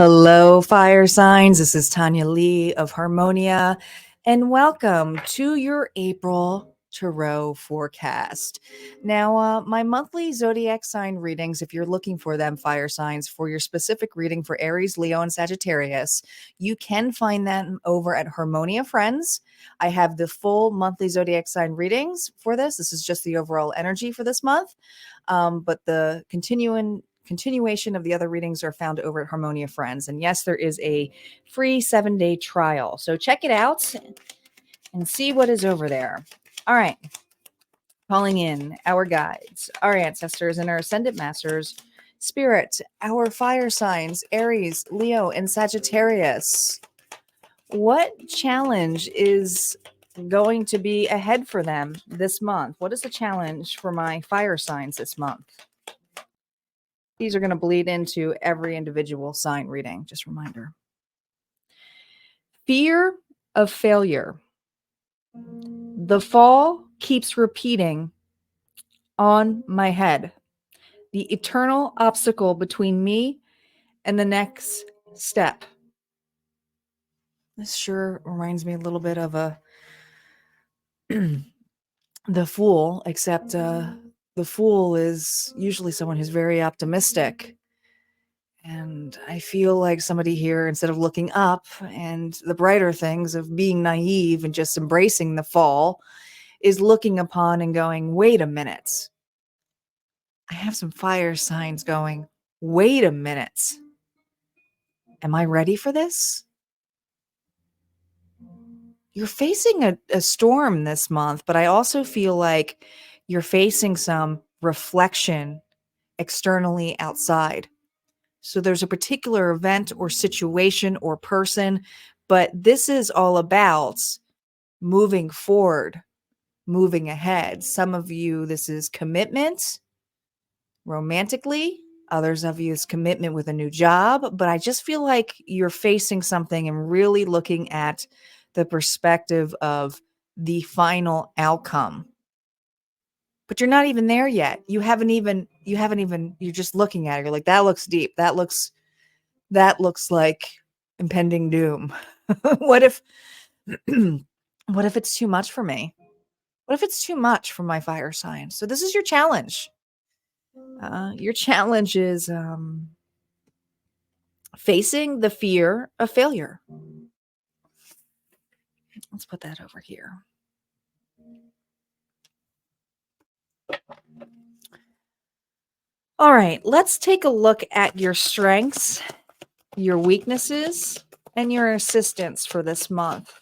Hello, fire signs. This is Tanya Lee of Harmonia, and welcome to your April tarot forecast. Now, my monthly zodiac sign readings, if you're looking for them, fire signs, for your specific reading for Aries, Leo, and Sagittarius, you can find them over at Harmonia Friends. I have the full monthly zodiac sign readings for this. This is just the overall energy for this month, but the continuation of the other readings are found over at Harmonia Friends. And yes, there is a free 7-day trial. So check it out and see what is over there. All right. Calling in our guides, our ancestors, and our ascendant masters, spirit, our fire signs, Aries, Leo, and Sagittarius. What challenge is going to be ahead for them this month? What is the challenge for my fire signs this month? These are going to bleed into every individual sign reading. Just a reminder. Fear of failure. The fall keeps repeating on my head. The eternal obstacle between me and the next step. This sure reminds me a little bit of the Fool, except the Fool is usually someone who's very optimistic. And I feel like somebody here, instead of looking up and the brighter things of being naive and just embracing the fall, is looking upon and going, wait a minute. I have some fire signs going, wait a minute. Am I ready for this? You're facing a storm this month, but I also feel like you're facing some reflection externally outside. So there's a particular event or situation or person, but this is all about moving forward, moving ahead. Some of you, this is commitment romantically. Others of you is commitment with a new job. But I just feel like you're facing something and really looking at the perspective of the final outcome. But you're not even there yet. You haven't even, you're just looking at it. You're like, that looks deep. That looks like impending doom. What if it's too much for me? What if it's too much for my fire sign? So this is your challenge. Your challenge is facing the fear of failure. Let's put that over here. All right, let's take a look at your strengths, your weaknesses, and your assistance for this month.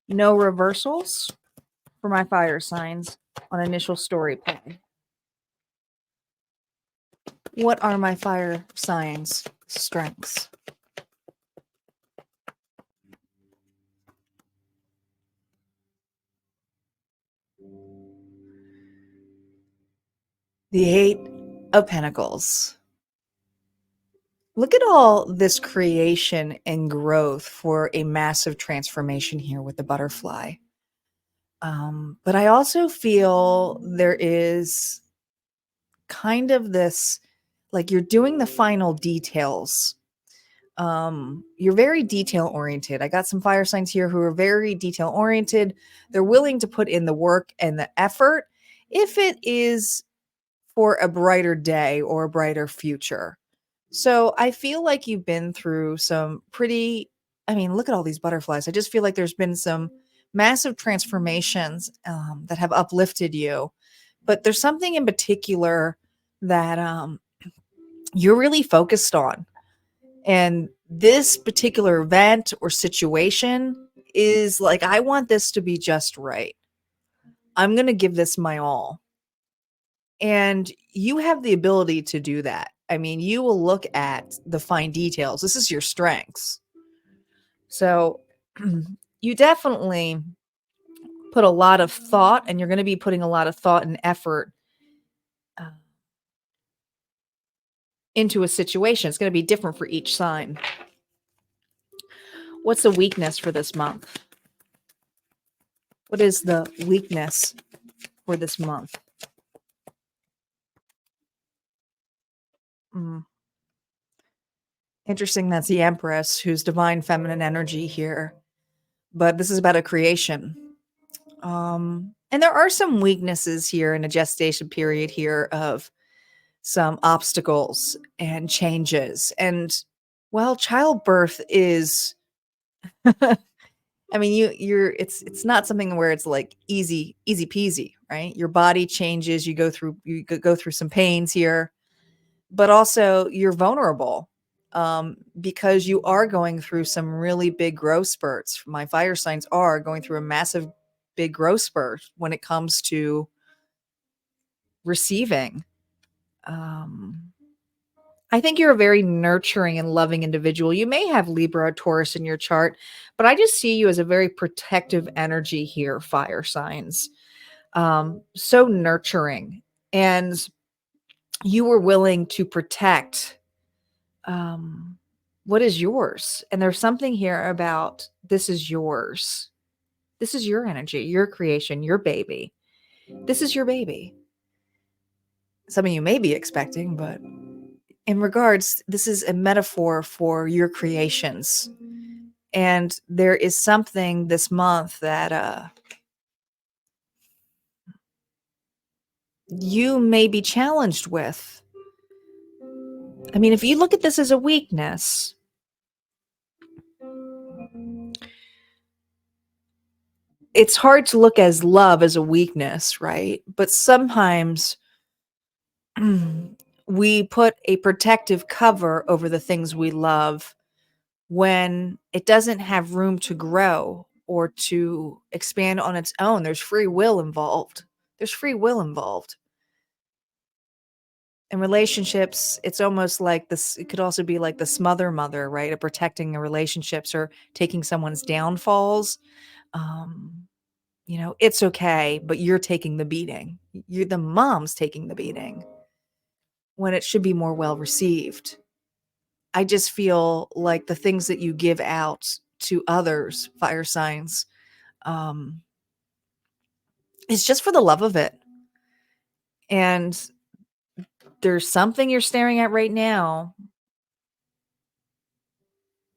No reversals for my fire signs on initial story play. What are my fire signs' strengths? The Eight of Pentacles. Look at all this creation and growth for a massive transformation here with the butterfly. But I also feel there is kind of this, like you're doing the final details. You're very detail oriented. I got some fire signs here who are very detail oriented. They're willing to put in the work and the effort if it is for a brighter day or a brighter future. So I feel like you've been through some look at all these butterflies. I just feel like there's been some massive transformations that have uplifted you. But there's something in particular that you're really focused on. And this particular event or situation is like, I want this to be just right. I'm going to give this my all. And you have the ability to do that. I mean, you will look at the fine details. This is your strengths. So you definitely put a lot of thought, and you're going to be putting a lot of thought and effort into a situation. It's going to be different for each sign. What's the weakness for this month? What is the weakness for this month? Interesting, that's the Empress, who's divine feminine energy here. But this is about a creation. And there are some weaknesses here in a gestation period here of some obstacles and changes. And well, childbirth is I mean, it's not something where it's like easy peasy, right? Your body changes, you go through some pains here, but also you're vulnerable because you are going through some really big growth spurts. My fire signs are going through a massive big growth spurt when it comes to receiving. Um, I think you're a very nurturing and loving individual. You may have Libra or Taurus in your chart, but I just see you as a very protective energy here, fire signs. So nurturing. And you were willing to protect what is yours. And there's something here about this is yours. This is your energy, your creation, your baby. This is your baby. Some of you may be expecting, but in regards, this is a metaphor for your creations. And there is something this month that you may be challenged with. I mean, if you look at this as a weakness, it's hard to look as love as a weakness, right? But sometimes we put a protective cover over the things we love when it doesn't have room to grow or to expand on its own. There's free will involved. There's free will involved. In relationships, it's almost like this. It could also be like the smother mother, right? Of protecting the relationships or taking someone's downfalls. Um, it's okay, but you're taking the beating. You're the mom's taking the beating when it should be more well received. I just feel like the things that you give out to others, fire signs, um, is just for the love of it. And there's something you're staring at right now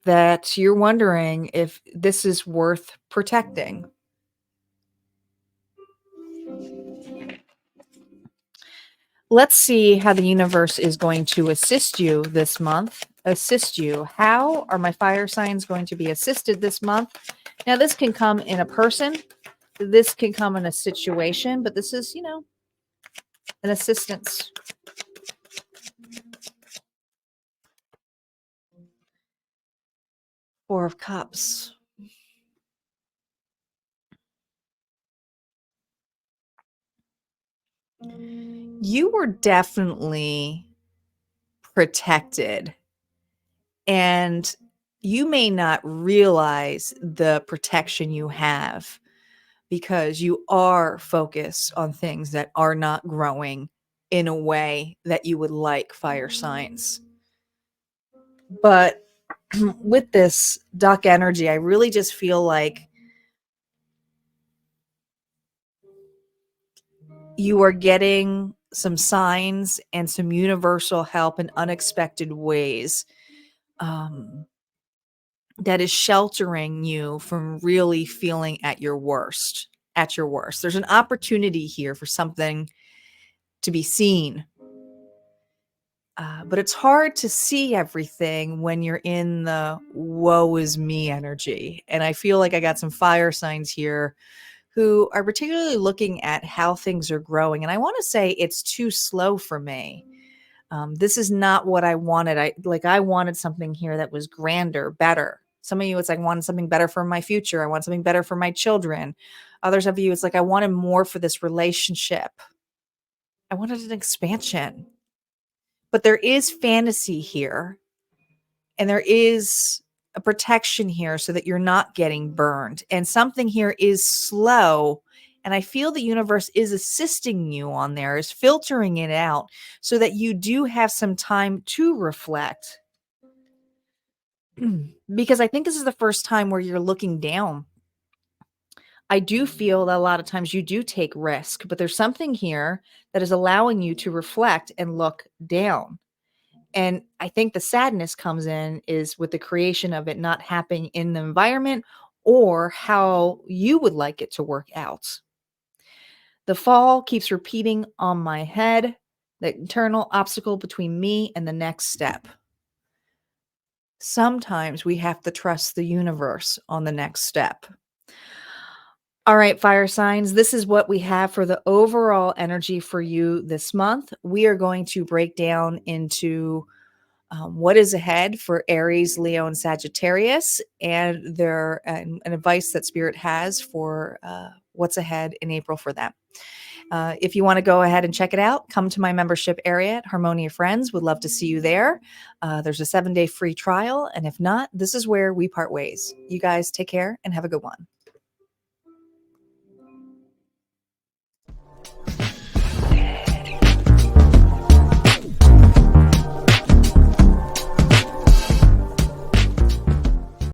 that you're wondering if this is worth protecting. Let's see how the universe is going to assist you this month. Assist you. How are my fire signs going to be assisted this month? Now, this can come in a person, this can come in a situation, but this is, an assistance. Four of Cups. You were definitely protected, and you may not realize the protection you have because you are focused on things that are not growing in a way that you would like, fire signs. But with this duck energy, I really just feel like you are getting some signs and some universal help in unexpected ways. That is sheltering you from really feeling at your worst. At your worst, there's an opportunity here for something to be seen, but it's hard to see everything when you're in the woe is me energy. And I feel like I got some fire signs here who are particularly looking at how things are growing. And I want to say it's too slow for me. This is not what I wanted. I wanted something here that was grander, better. Some of you, it's like, I wanted something better for my future. I want something better for my children. Others of you, it's like, I wanted more for this relationship. I wanted an expansion. But there is fantasy here, and there is a protection here so that you're not getting burned. And something here is slow. And I feel the universe is assisting you on there, is filtering it out so that you do have some time to reflect. Because I think this is the first time where you're looking down. I do feel that a lot of times you do take risk, but there's something here that is allowing you to reflect and look down. And I think the sadness comes in is with the creation of it not happening in the environment or how you would like it to work out. The fall keeps repeating on my head, the internal obstacle between me and the next step. Sometimes we have to trust the universe on the next step. All right, fire signs, this is what we have for the overall energy for you this month. We are going to break down into what is ahead for Aries, Leo, and Sagittarius, and their an advice that Spirit has for what's ahead in April for them. If you want to go ahead and check it out, come to my membership area at Harmonia Friends. Would love to see you there. There's a 7-day free trial, and if not, this is where we part ways. You guys take care and have a good one.